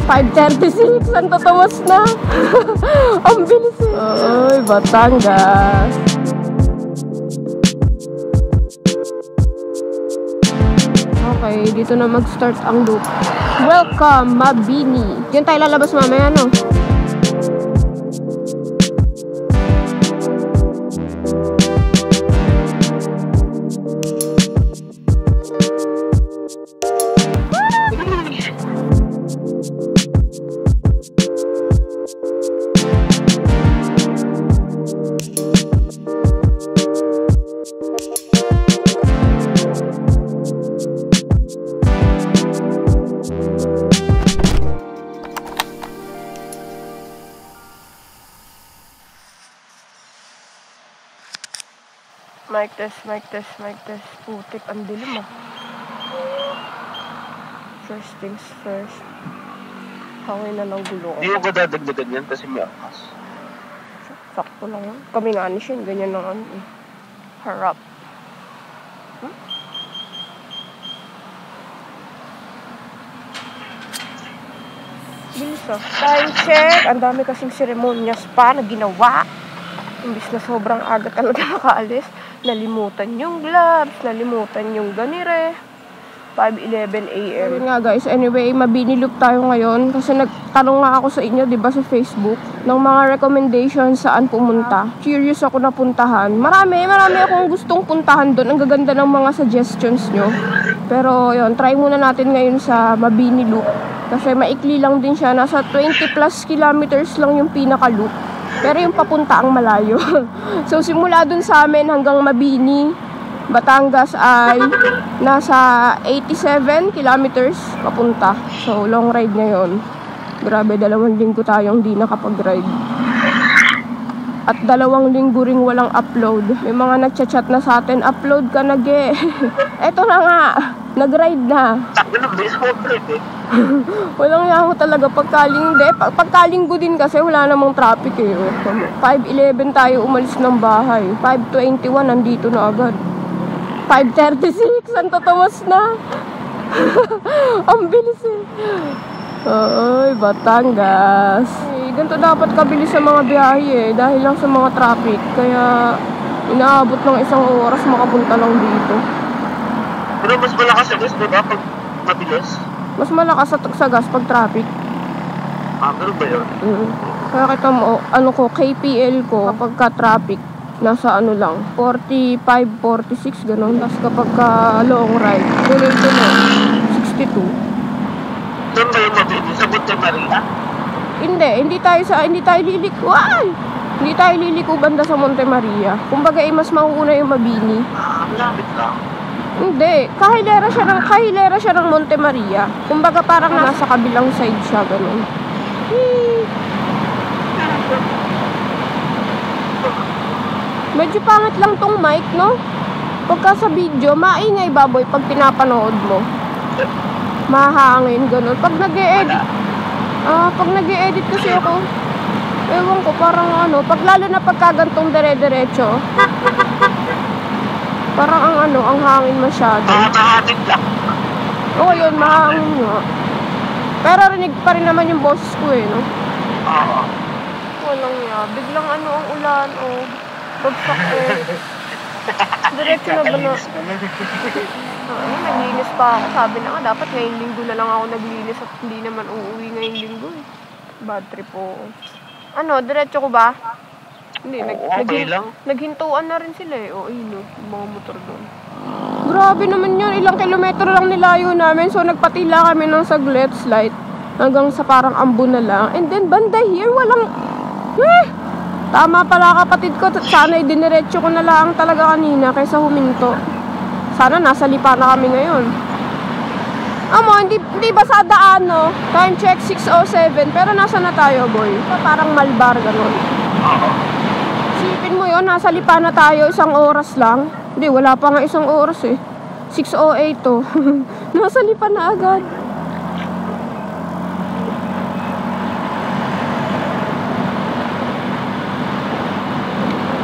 5:36, ang tatawas na. Ang bilis eh. Ay, Batangas. Okay, dito na mag-start ang loop. Welcome, Mabini. Diyan tayo lalabas mamaya, no? Mic test, mic test, mic test. Putik, ang dilim ah. First things first. Hangin na ng gulo ko. Hindi mo ba dadagdagan yan kasi may akas? Sakto lang yan. Kami nga ni Shin, ganyan lang ano eh. Harap. Huh? Bilis ah. Time check. Ang dami kasing seremonyas pa na ginawa. Imbis na sobrang aga talaga nakaalis. Nalimutan yung gloves, nalimutan yung ganire. 5:11 AM. Ayun nga guys, anyway, Mabini loop tayo ngayon. Kasi nagtanong nga ako sa inyo, di ba, sa Facebook, ng mga recommendations saan pumunta. Curious ako na puntahan. Marami akong gustong puntahan doon. Ang gaganda ng mga suggestions nyo. Pero yun, try muna natin ngayon sa Mabini loop. Kasi maikli lang din siya. Nasa 20 plus kilometers lang yung pinaka-loop. Pero yung papunta ang malayo. So, simula dun sa amin hanggang Mabini, Batangas ay nasa 87 kilometers papunta. So, long ride ngayon. Grabe, 2 linggo tayong di nakapag-ride. At 2 linggo ring walang upload. May mga nagchat-chat na sa atin, upload ka na, ge. Eto na nga, nag-ride na. Walang yaho talaga pagkalinggo din kasi wala namang traffic eh. 5:11 tayo umalis ng bahay. 5:21 nandito na agad. 5:36 ang tatawas na. Ang bilis eh. Ay, Batangas. Ay, ganito dapat kabilis sa mga biyahe eh. Dahil lang sa mga traffic. Kaya inaabot ng 1 oras makapunta lang dito. Pero mas malakas sa gas, diba? Pag mabilis? Mas malakas sa gas pag traffic. Ah, pero ba yun? Kaya kita mo, ano ko, KPL ko, kapag ka-traffic, nasa ano lang, 45, 46, gano'n. Tapos kapag ka-long ride, tuloy-tuloy, 62. Doon ba yung mabili? Sa Monte Maria? Hindi tayo liliko. Hindi tayo liliko banda sa Monte Maria. Kumbaga, mas mauuna yung Mabini. Ah, lapit lang. Hindi, kahilera siya ng Monte Maria. Kumbaga parang nasa kabilang side siya, ganun. Medyo pangit lang tong mic, no? Pagka sa video, maingay baboy pag pinapanood mo. Mahangin, ganun. Pag nag-e-edit kasi ako, ewan ko, parang ano, lalo na pagkagantong dire-diretso. Parang ang hangin masyado. Nakakahatid lang. Oo, yun, mahangin nga. Pero rinig pa rin naman yung boses ko eh, no? Oo. Walang nga. Biglang ang ulan, bagsak diretso na ba na? Naglinis pa ako. Sabi na nga, dapat ngayong linggo na lang ako naglinis at hindi naman uuwi ngayong linggo eh. Bad trip po. Ano, diretso ko ba? Hindi, naghintuan na rin sila eh. O, ayun yung mga motor doon. Grabe naman yun. Ilang kilometro lang nilayo namin. So, nagpatila kami ng saglit, slight. Hanggang sa parang ambo na lang. And then, banda here, walang... Tama pala kapatid ko. Sana'y diniretso ko na lang talaga kanina kaysa huminto. Sana nasa lipa na kami ngayon. Amo, hindi ba sa daan, no? Time check 6:07. Pero nasa na tayo, boy? Parang Malbar, gano'n. Isipin mo yun, nasa lipa na tayo 1 oras lang. Hindi, wala pa nga 1 oras eh. 6:08 to. Nasa lipa na agad.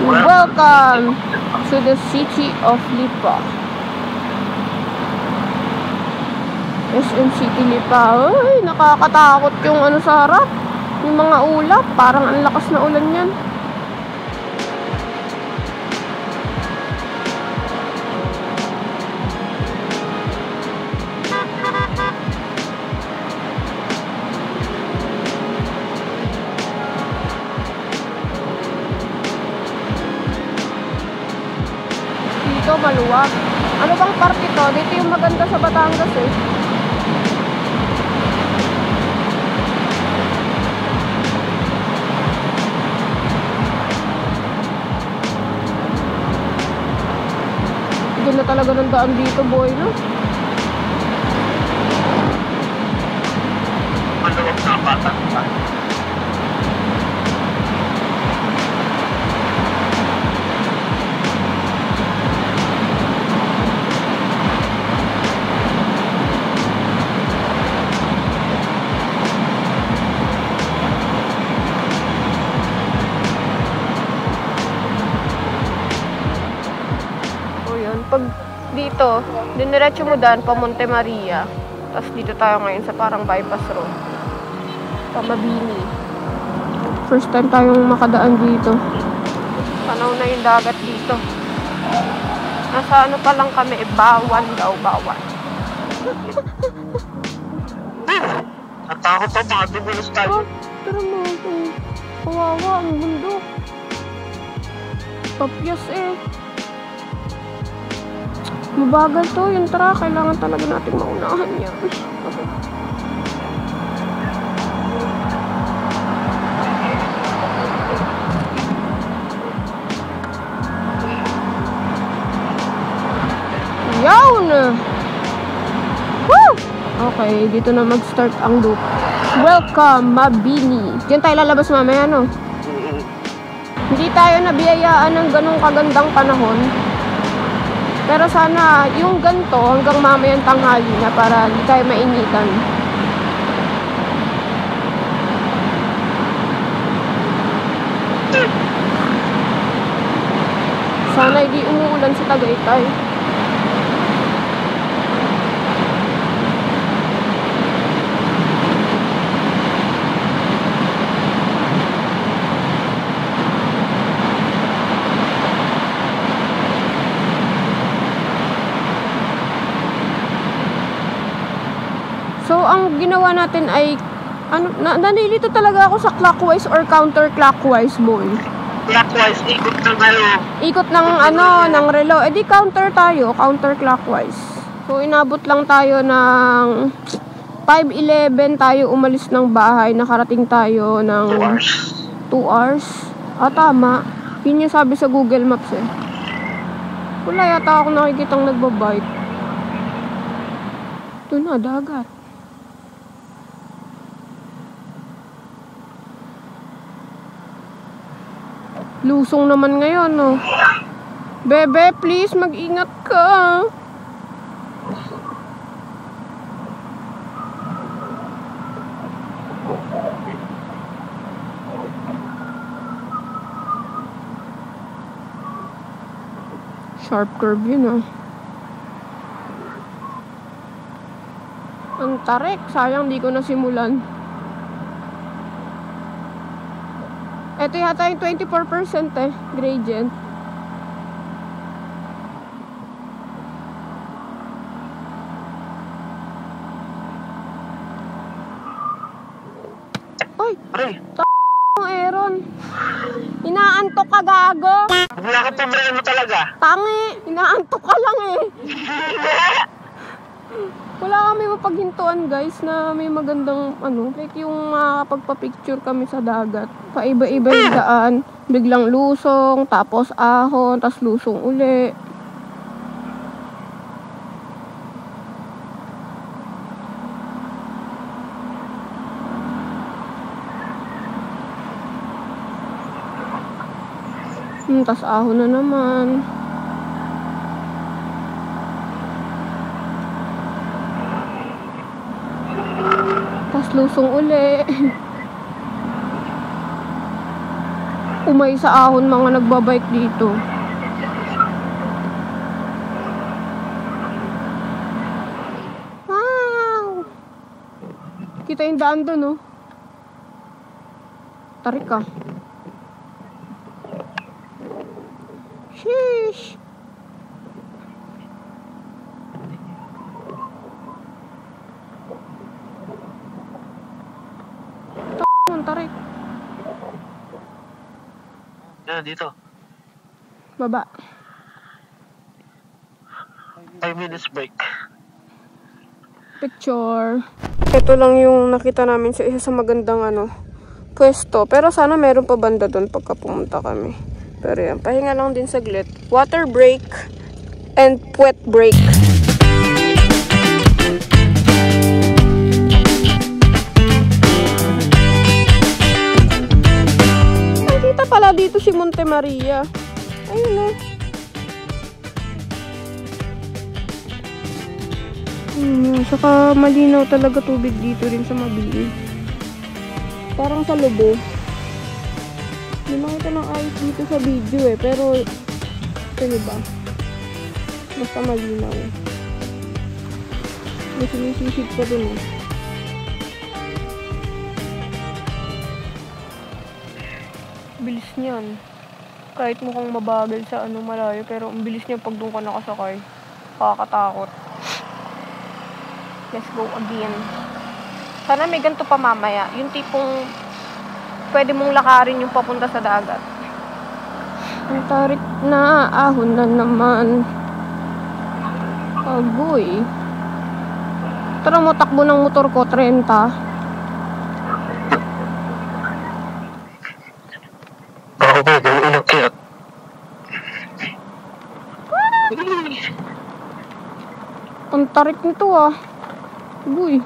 Welcome to the city of Lipa. SM City Lipa. Ay, nakakatakot yung ano sa harap. Yung mga ulap. Parang ang lakas na ulan yan. Dito maluwag. Ano bang parte to? Dito yung maganda sa Batangas eh. Ganda talaga ng daan dito, boy, no? Maluwag sa batang pa. Pag dito, diniretso mo daan pa Monte Maria. Tapos dito tayo ngayon sa parang bypass road. Pamabini. First time tayong makadaan dito. Panaw na yung dagat dito. Nasa ano pa lang kami, Bawan daw, Bawan. Natakot ako, baka dugulos tayo. Tara mo, kawawa, ang bundok. Papyas eh. Mabagal to yung truck. Kailangan talaga natin maunahan yan. Yawn! Woo! Okay, dito na mag-start ang loop. Welcome, Mabini. Diyan tayo lalabas mamaya, no? Hindi tayo nabiyayaan ng ganong kagandang panahon. Pero sana yung ganito hanggang mamayang tanghali na para hindi tayo mainitan. Sana hindi umuulan sa Tagaytay. So, ang ginawa natin ay, nanilito talaga ako sa clockwise or counterclockwise, boy. Clockwise, ikot ng Ikot ng ng relo. E di counter tayo, counterclockwise. So, inabot lang tayo ng 5:11 tayo umalis ng bahay. Nakarating tayo ng 2 hours. Tama. Yun yung sabi sa Google Maps eh. Wala yata ako nakikitang nagbabike. Ito na, dagat. Lusong naman ngayon, no? Bebe, please, mag-ingat ka. Sharp curve yun, ah. Ang tarik. Sayang, di ko nasimulan. Ito yata yung 24% eh, gradient. Ay! Ang Aaron. Inaantok ka, gago. Wala ka problema talaga. Tangi. Inaantok ka lang eh. Wala kami mapaghintuan guys na may magandang like yung makakapagpa-picture kami sa dagat. Paiba-iba yung daan. Biglang lusong, tapos ahon, tapos lusong uli. Tapos ahon na naman. Tapos lusong uli. Umay sa ahon mga nagbabike dito. Wow! Kita yung daan doon, oh. Tarik ka. Sheesh. Tarik. Yan, dito. Baba. 5 minutes break. Picture. Ito lang yung nakita namin sa isa sa magandang pwesto. Pero sana meron pa banda doon pagka pumunta kami. Pero yan, pahinga lang din saglit. Water break and puwet break. Nakita pala dito si Monte Maria. Ayun o. Saka malinaw talaga tubig dito rin sa Mabini. Parang sa Lobo. Hindi makita ng ayos dito sa video pero ano ba? Basta malinaw. May sumisisid pa dun Bilis niyan. Kahit mukhang mabagal sa malayo, pero ang bilis niya pag doon ka nakasakay. Nakakatakot. Let's go again. Sana may ganito pa mamaya. Yung tipong pwede mong lakarin yung papunta sa dagat. Ang tarik na. Ahon na naman. Agoy. Tara mo, takbo ng motor ko, 30. Ang tarik nito Uy.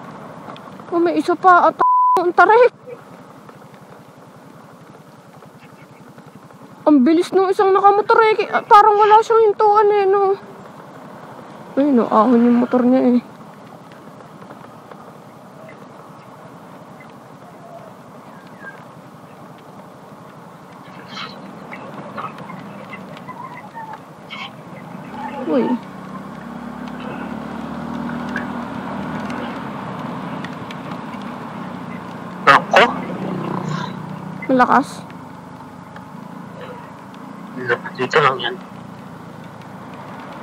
Oh, may isa pa. Ang tarik. Ang bilis nung isang nakamotor parang wala siyang hintuan no. Ay, ahon yung motor niya Uy. Ako? Malakas. Dito lang yan.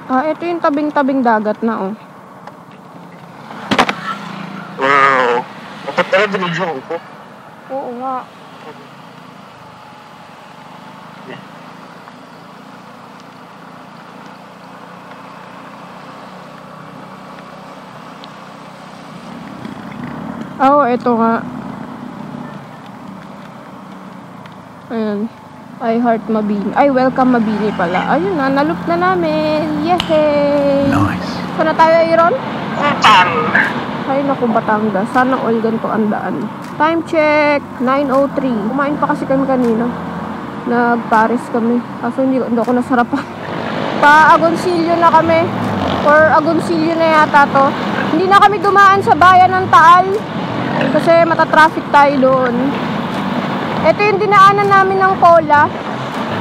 Ito yung tabing-tabing dagat na Wow. Dapat pala binidyo ko. Oo nga. Ito nga. Ayan. I heart Mabini. Ay, welcome Mabini pala. Ayun na, naloop na namin. Yehey! Nice. Saan na tayo, Aaron? Utang! Ay, naku, Batangas. Sana all ganito ang daan. Time check, 9:03. Kumain pa kasi kami kanina. Nag-Paris kami. Kaso hindi ako nasarapan. Pa-Agoncillo na kami. Or Agoncillo na yata to. Hindi na kami dumaan sa bayan ng Taal. Kasi matatraffic tayo doon. Ito yung dinaanan namin ng Pola.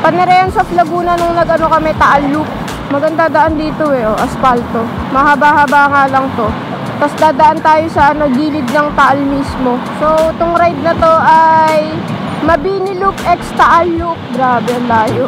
Panarehan sa Laguna nung kami, Taal Loop. Maganda daan dito aspalto. Mahaba-haba nga lang to. Tapos dadaan tayo sa gilid ng Taal mismo. So, itong ride na to ay Mabini Loop X Taal Loop. Grabe, ang layo.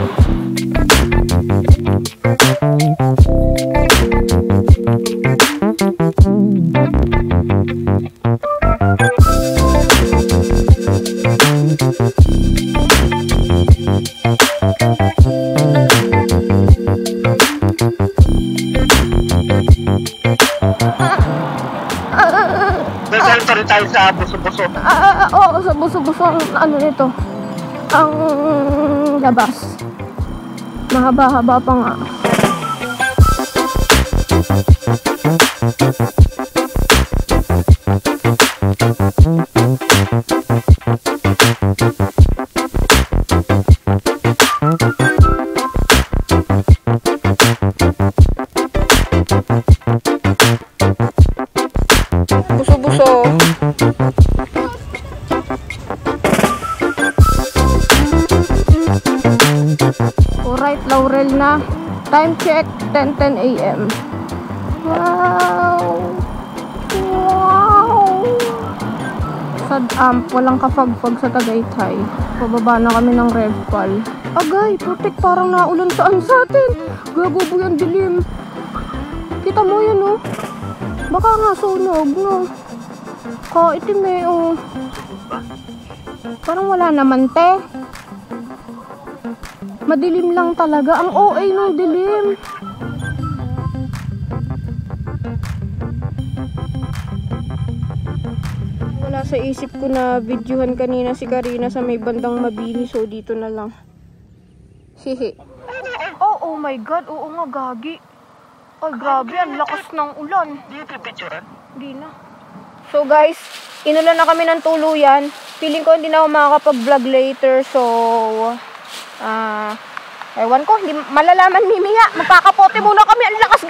Dadaan pa rin tayo sa buso-buso. Oo, sa buso-buso ang nito. Ang labas. Mahaba-haba pa nga. Buso-buso. Alright, Laurel na. Time check, 10:10 a.m. Wow! Wow! Amp, walang kafagfag sa Tagaytay. Pababa na kami ng Revpal. Agay, putik, parang naulan saan sa atin. Gagobo yung dilim. Kita mo yun, oh. Baka nga sunog, no? Kaitim eh, oh. Parang wala naman, te. Madilim lang talaga. Ang OA ng dilim. Wala sa isip ko na videohan kanina si Karina sa may bandang Mabini. So, dito na lang. Hihi. Oh my God. Oo nga, gagi. Ay, grabe. Ang lakas ng ulan. Hindi yung pipicturean? Hindi na. So, guys, inulan na kami ng tuluyan. Feeling ko hindi na ako makakapag-vlog later. So, ewan ko. Hindi malalaman mimiya. Magkakapote muna kami. Ang lakas.